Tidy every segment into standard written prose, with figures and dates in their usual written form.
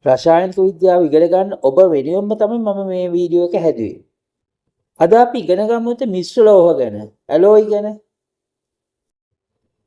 රසායනික විද්‍යාව ඉගෙන ගන්න ඔබ වෙනුවෙන්ම තමයි මම මේ වීඩියෝ එක හැදුවේ. අද අපි ඉගෙන ගමු මිශ්‍ර ලෝහ ගැන, ඇලොයි ගැන.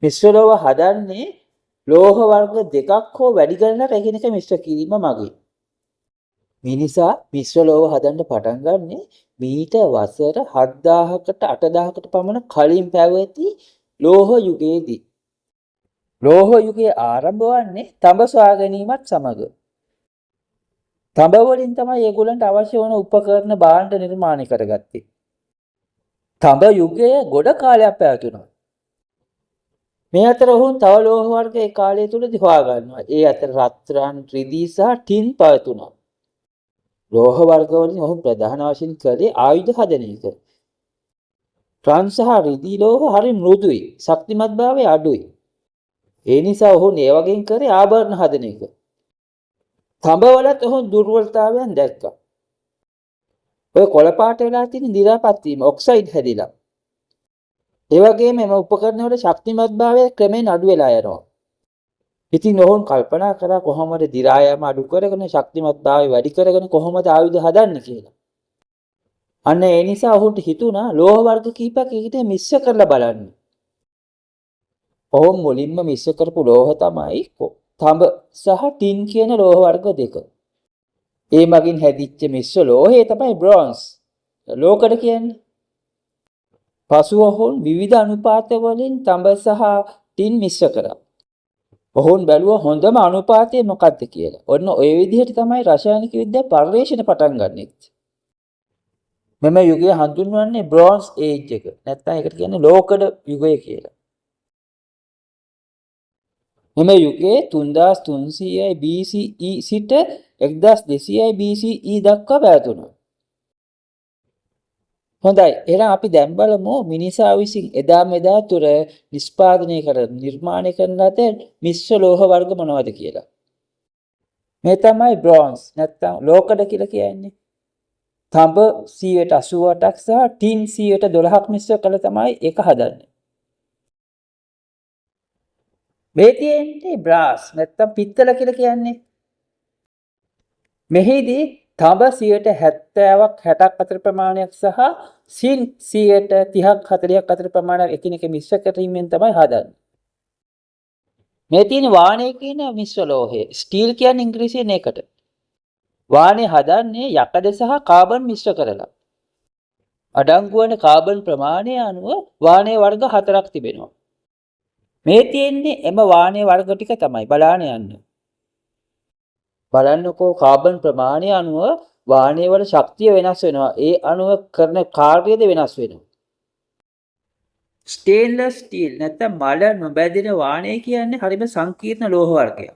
මිශ්‍ර ලෝහ හදන්නේ ලෝහ වර්ග දෙකක් හෝ වැඩි ගණනක් එකිනෙක මිශ්‍ර කිරීම මගින්. මේ නිසා මිශ්‍ර ලෝහ හදන්න පටන් ගන්නේ මීට වසර 7000කට 8000කට පමණ කලින් පැවති ලෝහ යුගයේදී. ලෝහ යුගයේ ආරම්භ වන්නේ තඹ සොයා ගැනීමත් සමග. තඹ වලින් තමයි ඒගොල්ලන්ට අවශ්‍ය වන උපකරණ භාණ්ඩ නිර්මාණය කරගත්තේ. තඹ යුගයේ ගොඩ කාලයක් පැවතුණා. මේ අතර ඔවුන් තව ලෝහ වර්ග ඒ කාලය තුලදී හොයා ගන්නවා. ඒ අතර රත්රන්, රිදී සහ ටින් පැවතුණා. ලෝහ වර්ග වලින් ඔවුන් ප්‍රධාන වශයෙන් කළේ ආයුධ හදන එක. රන් සහ රිදී ලෝහ හරි මෘදුයි, ශක්තිමත්භාවය අඩුයි. ඒ නිසා ඔවුන් ඒ වගේම කරේ ආභරණ හදන එක. තඹවලත් ඔහුන් දුර්වලතාවයන් දැක්කා. ඔය කොළ පාට වෙලා තියෙන දි รา පත් වීම, ඔක්සයිඩ් හැදිලා. ඒ වගේම එම උපකරණ වල ශක්තිමත්භාවය ක්‍රමෙන් අඩු වෙලා යනවා. ඉතින් ඔවුන් කල්පනා කරා කොහොමද දි รา යාම අඩු කරගෙන ශක්තිමත්භාවය වැඩි කරගෙන කොහොමද ආයුධ හදන්නේ කියලා. අන්න ඒ නිසා ඔහුන්ට හිතුණා ලෝහ වර්ග කීපයක් එකට මිශ්‍ර කරලා බලන්න. ඔවුන් මුලින්ම මිශ්‍ර කරපු ලෝහ තමයි තඹ සහ ටින් කියන ලෝහ වර්ග දෙක. ඒ මගින් හැදිච්ච මිශ්‍ර ලෝහය තමයි බ්‍රෝන්ස්. ලෝකඩ කියන්නේ. පසුව ඔවුන් විවිධ අනුපාත වලින් තඹ සහ ටින් මිශ්‍ර කරා. ඔවුන් බැලුවා හොඳම අනුපාතය මොකක්ද කියලා. ඔන්න ඔය විදිහට තමයි රසායනික විද්‍යාව පරිශ්‍රණ පටන් ගන්නෙ. මෙම යුගය හඳුන්වන්නේ බ්‍රෝන්ස් ඒජ් එක. නැත්නම් ඒකට කියන්නේ ලෝකඩ යුගය කියලා. මෙම යුගයේ 3300 BCE සිට 1200 BCE දක්වා පැවතුණා. හොඳයි. එහෙනම් අපි දැන් බලමු මිනිසා විසින් එදා මෙදා තුර නිෂ්පාදනය කරන නිර්මාණය කරන ලද මිශ්‍ර ලෝහ වර්ග මොනවද කියලා. මේ තමයි බ්‍රෝන්ස් නැත්නම් ලෝකඩ කියලා කියන්නේ. තඹ 88ක් සහ ටින් 12ක් මිශ්‍ර කළ තමයි ඒක හදන්නේ. මේ තියෙන්නේ බ්‍රාස් නැත්නම් පිත්තල කියලා කියන්නේ. මෙහිදී තඹ 70ක් 60ක් අතර ප්‍රමාණයක් සහ සින් 30ක් 40ක් අතර ප්‍රමාණයක් එකිනෙක මිශ්‍ර කිරීමෙන් තමයි හදන්නේ. මේ තියෙන වාණය කියන මිශ්‍ර ලෝහය. ස්ටීල් කියන්නේ ඉංග්‍රීසියෙන් ඒකට. වාණය හදන්නේ යකඩ සහ කාබන් මිශ්‍ර කරලා. අඩංගු වන කාබන් ප්‍රමාණය අනුව වාණයේ වර්ග 4ක් තිබෙනවා. මේ තියෙන්නේ එම වාණයේ වර්ග ටික තමයි බලන්න යන්න. බලන්නකෝ කාබන් ප්‍රමාණය අනුව වාණයේ වල ශක්තිය වෙනස් වෙනවා. ඒ අනුව කරන කාර්යයද වෙනස් වෙනවා. ස්ටේන්ලස් ස්ටීල් නැත්නම් මල නොබැදෙන වාණය කියන්නේ හරිම සංකීර්ණ ලෝහ වර්ගයක්.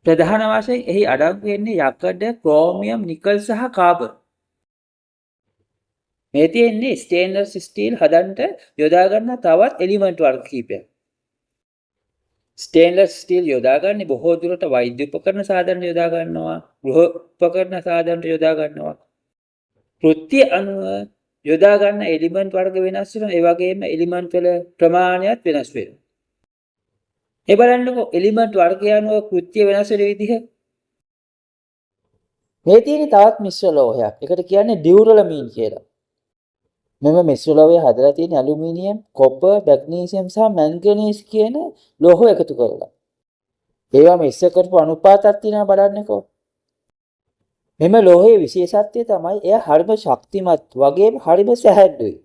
ප්‍රධාන වශයෙන් එහි අඩංගු වෙන්නේ යකඩ, ක්‍රෝමියම්, නිකල් සහ කාබන්. මේ තියෙන්නේ ස්ටේන්ලස් ස්ටීල් හදන්න යොදා ගන්න තවත් එලිමන්ට් වර්ග කිහිපයක්. ස්ටේන්ලස් ස්ටීල් යොදාගන්නේ බොහෝ දුරට වෛද්‍ය උපකරණ සාධන යොදා ගන්නවා, ගෘහ උපකරණ සාධනට යොදා ගන්නවා. කෘත්‍ය අනුව යොදා ගන්න එලිමන්ට් වර්ග වෙනස් වෙනවා. ඒ වගේම එලිමන්ට් වල ප්‍රමාණයත් වෙනස් වෙනවා. ඒ බලන්නකො එලිමන්ට් වර්ගය අනුව කෘත්‍ය වෙනස් වෙන විදිහ. මේ තියෙන තවත් මිශ්‍ර ලෝහයක්. ඒකට කියන්නේ ඩියුරලමීන් කියලා. මෙම මිශ්‍ර ලෝහය හදලා තියෙන ඇලුමිනියම්, කොපර්, මැග්නීසියම් සහ මැන්ගනීස් කියන ලෝහ එකතු කරලා. ඒවා මිශ්‍ර කරපු අනුපාතයක් තියෙනවා බලන්නකෝ. මෙම ලෝහයේ විශේෂත්වය තමයි එය හරිම ශක්තිමත් වගේම හරිම සැහැල්ලුයි.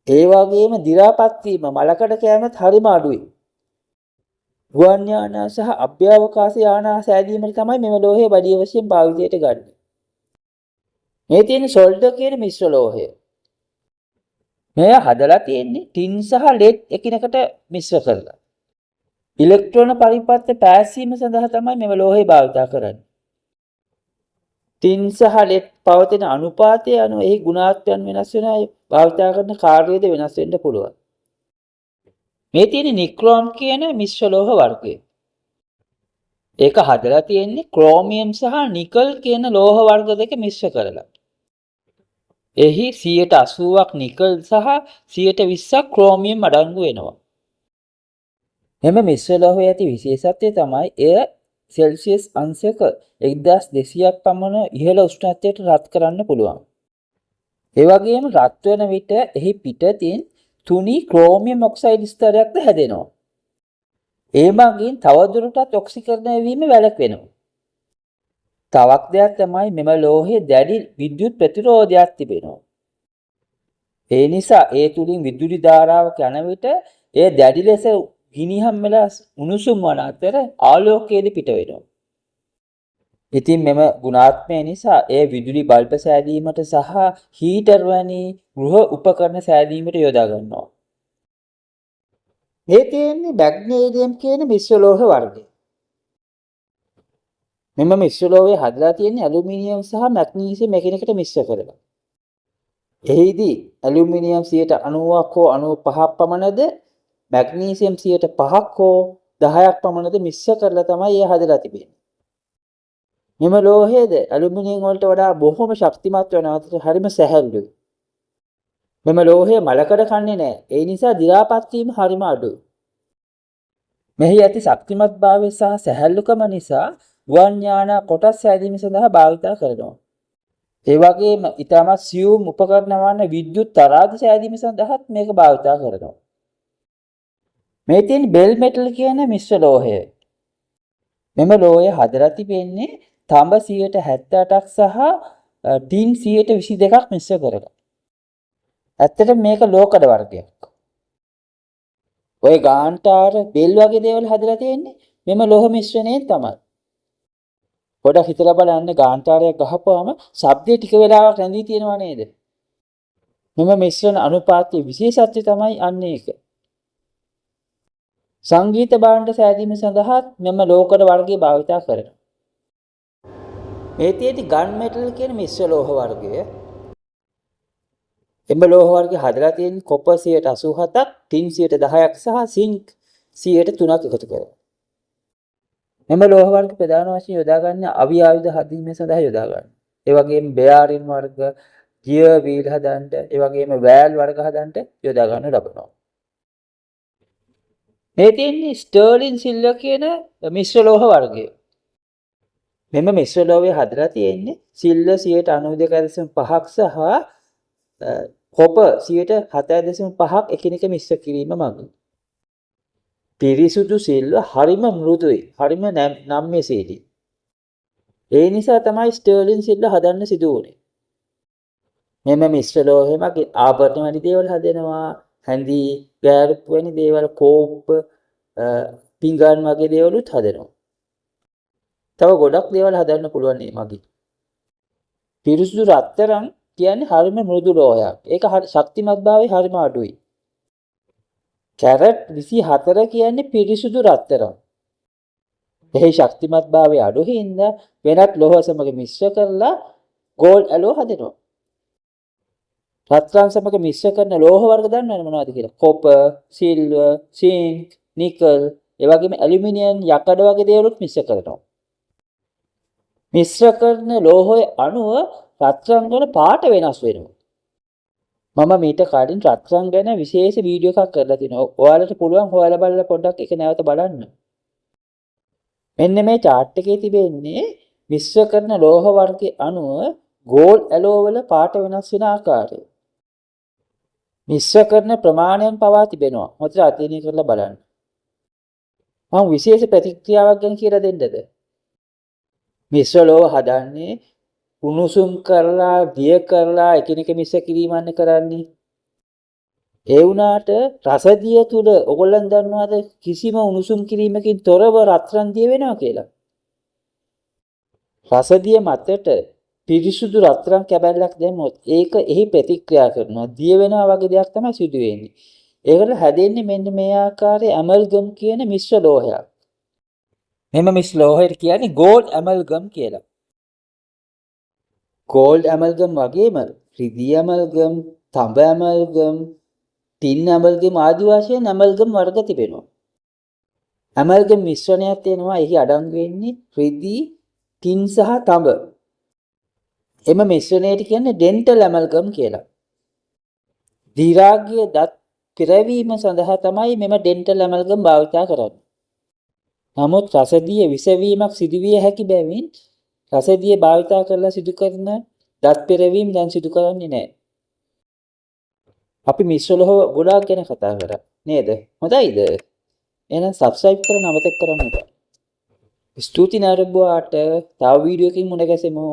ඒ වගේම දි รา පත් වීම මලකඩ කෑමත් හරිම අඩුයි. ගුවන් යාන සහ අභ්‍යවකාශ යාන සෑදීමට තමයි මෙම ලෝහය වැඩි වශයෙන් භාවිතයට ගන්නේ. මේ තියෙන සොල්ඩර් කියන මිශ්‍ර ලෝහය. මෙය හදලා තියෙන්නේ ටින් සහ ලෙඩ් එකිනෙකට මිශ්‍ර කරලා. ඉලෙක්ට්‍රෝන පරිපත්ත පැසීම සඳහා තමයි මෙම ලෝහය භාවිත කරන්නේ. ටින් සහ ලෙඩ් පවතින අනුපාතය අනුව එහි ගුණාත්මයන් වෙනස් වෙනවා. භාවිත කරන කාර්යයද වෙනස් වෙන්න පුළුවන්. මේ තියෙන නික්‍රෝම් කියන මිශ්‍ර ලෝහ වර්ගය. ඒක හදලා තියෙන්නේ ක්‍රෝමියම් සහ නිකල් කියන ලෝහ වර්ග දෙක මිශ්‍ර කරලා. එහි 80ක් නිකල් සහ 20ක් ක්‍රෝමියම් අඩංගු වෙනවා. මෙම මිශ්‍ර ලෝහයේ ඇති විශේෂත්වය තමයි එය සෙල්සියස් අංශක 1200ක් පමණ ඉහළ උෂ්ණත්වයට රත් කරන්න පුළුවන්. ඒ වගේම රත් වෙන විට එහි පිටතින් තුනී ක්‍රෝමියම් ඔක්සයිඩ් ස්තරයක්ද හැදෙනවා. ඒ මගින් තවදුරටත් ඔක්සිකරණය වීම වැළැක්වෙනවා. තවක් දෙයක් තමයි මෙම ලෝහයේ දැඩි විද්‍යුත් ප්‍රතිරෝධයක් තිබෙනවා. ඒ නිසා ඒ තුලින් විදුලි ධාරාවක් යන විට එය දැඩි ලෙස ගිනිහම් වෙලා උණුසුම් වන අතර ආලෝකයේද පිට වෙනවා. ඉතින් මෙම ගුණාත්මය නිසා එය විදුලි බල්බ සෑදීමට සහ හීටර් වැනි ගෘහ උපකරණ සෑදීමට යොදා ගන්නවා. මේ තියෙන්නේ මැග්නීසියම් කියන මිශ්‍ර ලෝහ වර්ගය. මෙම මිශ්‍ර ලෝහය හදලා තියෙන්නේ ඇලුමිනියම් සහ මැග්නීසියම් එකිනෙකට මිශ්‍ර කරලා. එහිදී ඇලුමිනියම් 90ක් හෝ 95ක් පමණද මැග්නීසියම් 5ක් හෝ 10ක් පමණද මිශ්‍ර කරලා තමයි එය හදලා තිබෙන්නේ. මෙම ලෝහයේද ඇලුමිනියම් වලට වඩා බොහොම ශක්තිමත් වන අතර හරිම සැහැල්ලුයි. මෙම ලෝහය මලකඩ කන්නේ නැහැ. ඒ නිසා දි รา පත් වීම හරිම අඩුයි. මෙහි ඇති ශක්තිමත් භාවය සහ සැහැල්ලුකම නිසා ගුවන් යාන කොටස් සෑදීම සඳහා භාවිත කරනවා. ඒ වගේම ඊටමත් සියුම් උපකරණ වන විද්‍යුත් තරාදු සෑදීම සඳහාත් මේක භාවිත කරනවා. මේ තියෙන බෙල් මෙටල් කියන මිශ්‍ර ලෝහය. මෙම ලෝහය හදලා තිබෙන්නේ තඹ 78ක් සහ ටින් 22ක් මිශ්‍ර කරලා. ඇත්තටම මේක ලෝකඩ වර්ගයක්. ඔය ගාන්ටාර බෙල් වගේ දේවල් හදලා තියෙන්නේ මෙම ලෝහ මිශ්‍රණයෙන් තමයි. පොඩක් හිතලා බලන්න ගාන්ටාරයක් ගහපුවාම ශබ්දය ටික වෙලාවක් රැඳී තියෙනව නේද? මෙම මිශ්‍රණ අනුපාතයේ විශේෂත්වය තමයි අන්න ඒක. සංගීත භාණ්ඩ සෑදීම සඳහා මෙම ලෝකඩ වර්ගය භාවිත කරනවා. මේ තියෙදි ගන් මෙටල් කියන මිශ්‍ර ලෝහ වර්ගය. එම ලෝහ වර්ගය හදලා තියෙන්නේ කොපර් 87ක්, ටින් 10ක් සහ සින්ක් 3ක් එකතු කරලා. මෙම ලෝහ වර්ග ප්‍රධාන වශයෙන් යොදා ගන්න අවි ආයුධ හදීම සඳහා යොදා ගන්න. ඒ වගේම බෙයාරින් වර්ග, ගියර් වීල් හදන්න, ඒ වගේම වෑල් වර්ග හදන්න යොදා ගන්න ලබනවා. මේ තියෙන්නේ ස්ටර්ලින් සිල්වර් කියන මිශ්‍ර ලෝහ වර්ගය. මෙම මිශ්‍ර ලෝහය හදලා තියෙන්නේ සිල්වර් 92.5ක් සහ කොපර් 7.5ක් එකිනෙක මිශ්‍ර කිරීම මගින්. පිරිසුදු සිල්වර් හරිම මෘදුයි, හරිම නම්‍යශීලී. ඒ නිසා තමයි ස්ටර්ලින් සිල්වර් හදන්න සිදු වුනේ. මෙම මිශ්‍ර ලෝහය මගින් ආභරණ වැනි දේවල් හදනවා, හැඳි, ගෑරුප් වැනි දේවල්, කෝප්ප, පිඟාන් වගේ දේවලුත් හදනවා. තව ගොඩක් දේවල් හදන්න පුළුවන් මේ මගින්. පිරිසුදු රත්තරන් කියන්නේ හරිම මෘදු ලෝහයක්. ඒක ශක්තිමත් භාවය හරිම අඩුයි. කැරට් 24 කියන්නේ පිරිසුදු රත්තරන්. එහි ශක්තිමත් භාවය අඩු හින්දා වෙනත් ලෝහ සමග මිශ්‍ර කරලා ගෝල්ඩ් ඇලෝ හදනවා. රත්තරන් සමග මිශ්‍ර කරන ලෝහ වර්ග දන්නවද මොනවද කියලා? කොපර්, සිල්වර්, සින්ක්, නිකල්, ඒ වගේම ඇලුමිනියම් යකඩ වගේ දේවලුත් මිශ්‍ර කරනවා. මිශ්‍ර කරන ලෝහයේ අණුව රත්තරන් වල පාට වෙනස් වෙනවා. මම මීට කලින් රත්තරන් ගැන විශේෂ වීඩියෝ එකක් කරලා තිනවා. ඔයාලට පුළුවන් හොයලා බලලා පොඩ්ඩක් ඒක නැවත බලන්න. මෙන්න මේ chart එකේ තිබෙන්නේ මිශ්‍ර කරන ලෝහ වර්ගයේ අණුව ගෝල්ඩ් ඇලෝ වල පාට වෙනස් වෙන ආකාරය. මිශ්‍ර කරන ප්‍රමාණයන් පවා තිබෙනවා. හොඳට අධ්‍යයනය කරලා බලන්න. මම විශේෂ ප්‍රතික්‍රියාවක් ගැන කියලා දෙන්නද? මිශ්‍ර ලෝහ හදන්නේ උණුසුම් කරලා, දිය කරලා එකිනෙක මිශ්‍ර කිරීමක් කරන්නේ. ඒ වුණාට රසදිය තුල ඔයගොල්ලන් දන්නවද කිසිම උණුසුම් කිරීමකින් තොරව රත්රන් දිය වෙනවා කියලා? රසදිය මතට පිරිසුදු රත්රන් කැබැල්ලක් දැම්මොත් ඒක එහි ප්‍රතික්‍රියා කරනවා. දිය වෙනවා වගේ දෙයක් තමයි සිදු වෙන්නේ. ඒකට හැදෙන්නේ මෙන්න මේ ආකාරයේ ඇමල්ගම් කියන මිශ්‍ර ලෝහයක්. මෙම මිශ්‍ර ලෝහයට කියන්නේ ගෝල්ඩ් ඇමල්ගම් කියලා. ගෝල්ඩ් ඇමල්ගම් වගේම රිදී ඇමල්ගම්, තඹ ඇමල්ගම්, ටින් ඇමල්ගම් ආදී වශයෙන් ඇමල්ගම් වර්ග තිබෙනවා. ඇමල්ගම් මිශ්‍රණයක් තියෙනවා. එහි අඩංගු වෙන්නේ රිදී, ටින් සහ තඹ. එම මිශ්‍රණයට කියන්නේ ඩෙන්ටල් ඇමල්ගම් කියලා. දීර්ඝ දත් පිරවීම සඳහා තමයි මෙම ඩෙන්ටල් ඇමල්ගම් භාවිත කරන්නේ. නමුත් රසදිය විසවීමක් සිදුවිය හැකි බැවින් රසදිය භාවිතා කරලා සිදු කරන දත් පෙරවීම දැන් සිදු කරන්නේ නැහැ. අපි මිශ්‍ර ලෝහ ගොඩාක් ගැන කතා කරා නේද? හොඳයිද? එහෙනම් subscribe කරන්න අමතක කරන්න එපා. ස්තුති නරඹුවාට තව වීඩියෝ එකකින් මුණ ගැසෙමු.